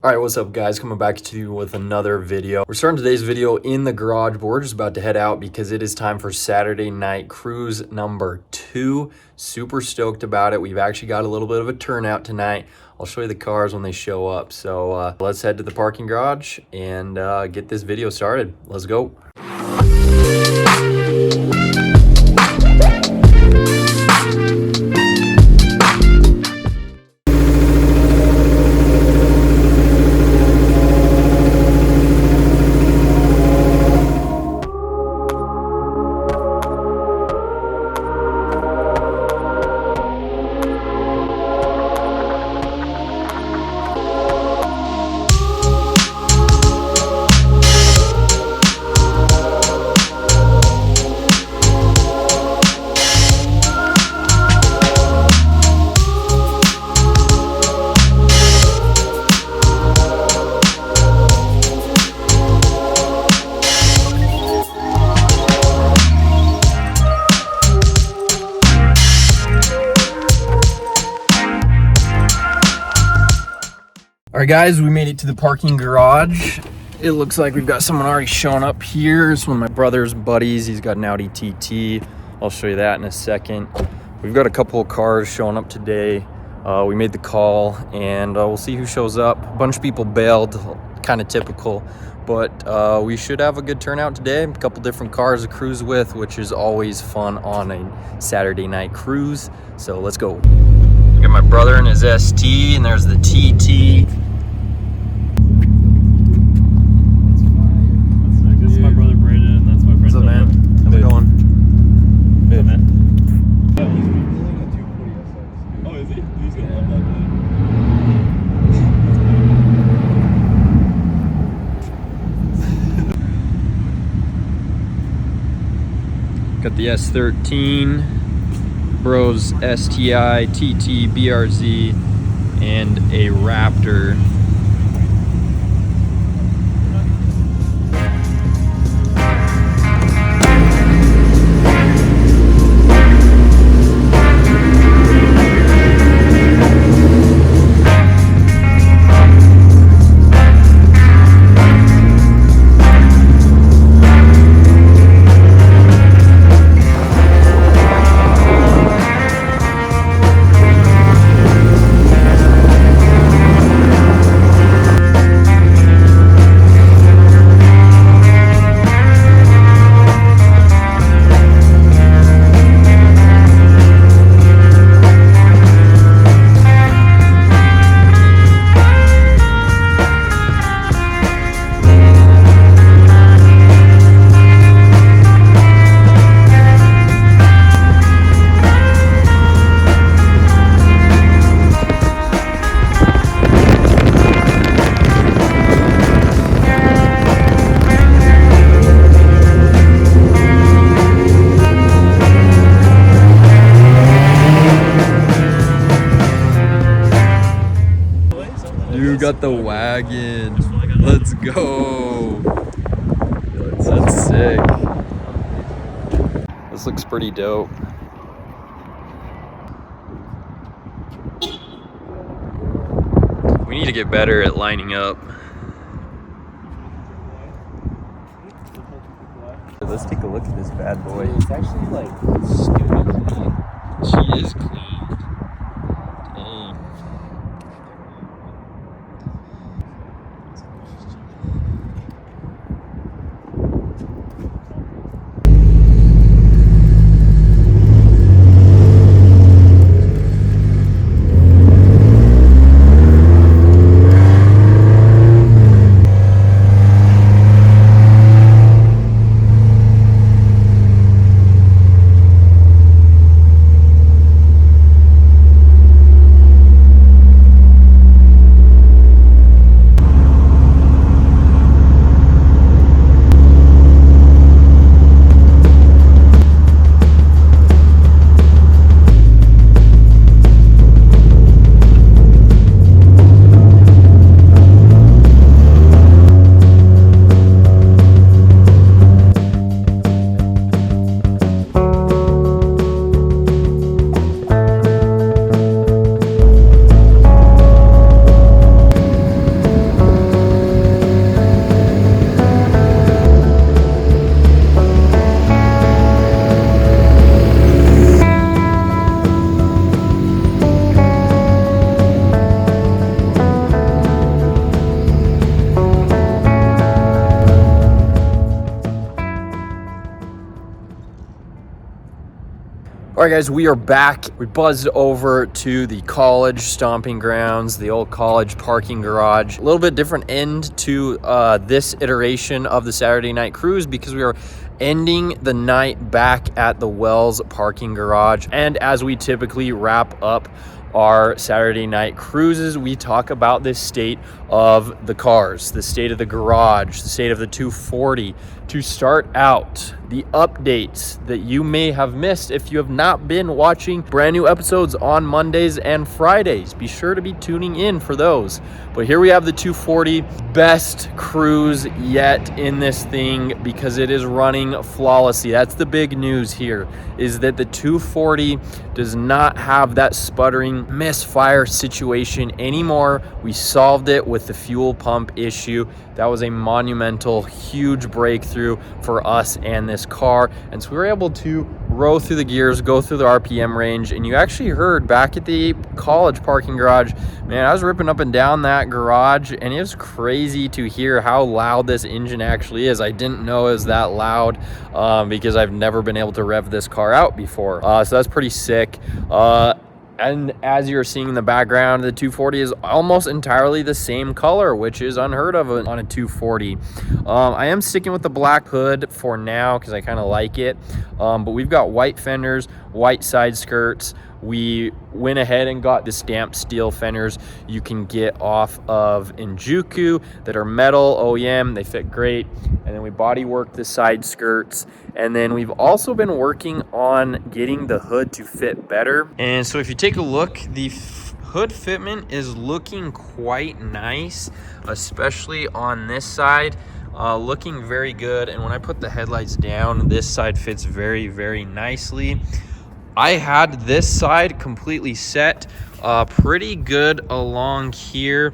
All right, what's up guys? Coming back to you with another video. We're starting today's video in the garage, but we're just about to head out because it is time for Saturday night cruise number 2. Super stoked about it. We've actually got a little bit of a turnout tonight. I'll show you the cars when they show up. So let's head to the parking garage and get this video started. Let's go. All right, guys, we made it to the parking garage. It looks like we've got someone already showing up here. It's one of my brother's buddies. He's got an Audi TT. I'll show you that in a second. We've got a couple of cars showing up today. We made the call, and we'll see who shows up. A bunch of people bailed, kind of typical, but we should have a good turnout today. A couple different cars to cruise with, which is always fun on a Saturday night cruise. So let's go. Got my brother and his ST, and there's the TT. This is my brother Brandon, and that's my friend. What's up, man? How's it going? Good, man. Yeah, he's building a 240 SX. Oh, is he? He's gonna love that, man. Got the S13. Bros STI, TT, BRZ, and a Raptor. You got the wagon. Let's go. That's sick. This looks pretty dope. We need to get better at lining up. Let's take a look at this bad boy. It's actually like stupid clean. She is clean. Dang. All right, guys, we are back. We buzzed over to the college stomping grounds, the old college parking garage. A little bit different end to this iteration of the Saturday night cruise because we are ending the night back at the Wells parking garage. And as we typically wrap up our Saturday night cruises, we talk about the state of the cars, the state of the garage, the state of the 240. To start out, the updates that you may have missed if you have not been watching brand new episodes on Mondays and Fridays. Be sure to be tuning in for those. But here we have the 240, best cruise yet in this thing because it is running flawlessly. That's the big news here, is that the 240 does not have that sputtering misfire situation anymore. We solved it with the fuel pump issue. That was a monumental, huge breakthrough for us and this car. And so we were able to row through the gears, go through the RPM range. And you actually heard back at the college parking garage, man, I was ripping up and down that garage, and it was crazy to hear how loud this engine actually is. I didn't know it was that loud because I've never been able to rev this car out before. So that's pretty sick. And as you're seeing in the background, the 240 is almost entirely the same color, which is unheard of on a 240. I am sticking with the black hood for now because I kind of like it. But we've got white fenders, white side skirts. We went ahead and got the stamped steel fenders you can get off of Injuku that are metal OEM. They fit great. And then we body worked the side skirts. And then we've also been working on getting the hood to fit better. And so if you take a look, the hood fitment is looking quite nice, especially on this side. Looking very good. And when I put the headlights down, this side fits very, very nicely. I had this side completely set pretty good along here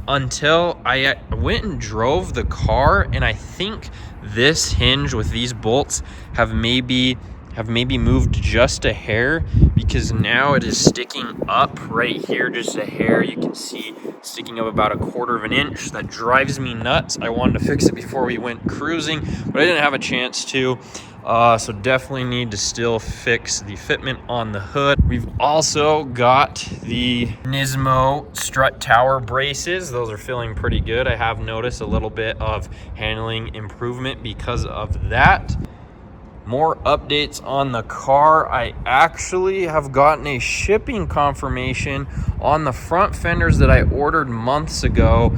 until I went and drove the car, and I think this hinge with these bolts have maybe moved just a hair, because now it is sticking up right here just a hair. You can see sticking up about 1/4 of an inch. That drives me nuts. I wanted to fix it before we went cruising, but I didn't have a chance to. So definitely need to still fix the fitment on the hood. We've also got the Nismo strut tower braces. Those are feeling pretty good. I have noticed a little bit of handling improvement because of that. More updates on the car. I actually have gotten a shipping confirmation on the front fenders that I ordered months ago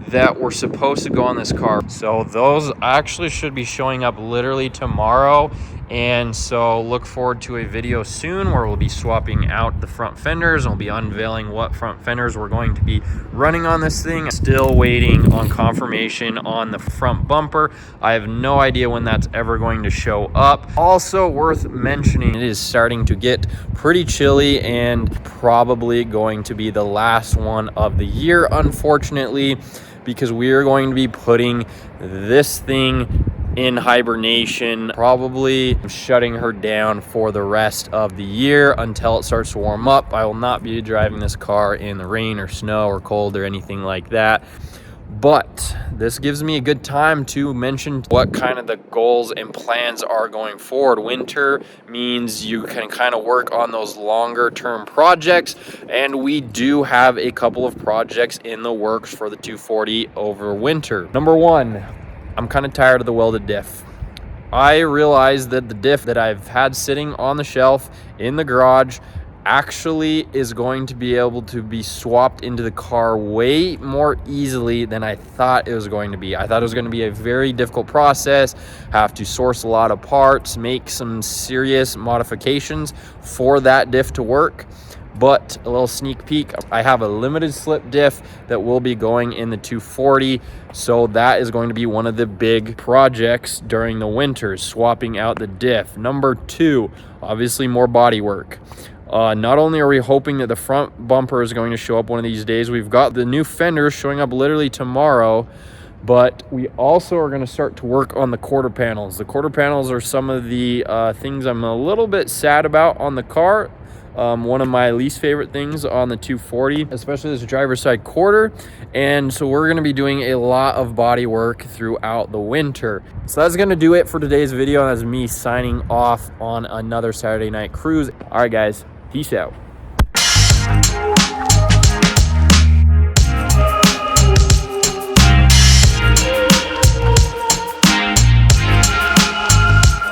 that were supposed to go on this car. So those actually should be showing up literally tomorrow. And so look forward to a video soon where we'll be swapping out the front fenders, and we'll be unveiling what front fenders we're going to be running on this thing. Still waiting on confirmation on the front bumper. I have no idea when that's ever going to show up. Also worth mentioning, it is starting to get pretty chilly and probably going to be the last one of the year, unfortunately, because we are going to be putting this thing in hibernation, probably shutting her down for the rest of the year until it starts to warm up. I will not be driving this car in the rain or snow or cold or anything like that. But this gives me a good time to mention what kind of the goals and plans are going forward. Winter means you can kind of work on those longer term projects, and we do have a couple of projects in the works for the 240 over winter. Number one, I'm kind of tired of the welded diff. I realized that the diff that I've had sitting on the shelf in the garage actually is going to be able to be swapped into the car way more easily than I thought it was going to be. I thought it was going to be a very difficult process, have to source a lot of parts, make some serious modifications for that diff to work. But a little sneak peek, I have a limited slip diff that will be going in the 240. So that is going to be one of the big projects during the winter, swapping out the diff. Number two, obviously more body work. Not only are we hoping that the front bumper is going to show up one of these days, we've got the new fenders showing up literally tomorrow, but we also are going to start to work on the quarter panels. The quarter panels are some of the things I'm a little bit sad about on the car, One of my least favorite things on the 240, especially this driver's side quarter. And so we're gonna be doing a lot of body work throughout the winter. So that's gonna do it for today's video. That's me signing off on another Saturday night cruise. All right, guys, peace out.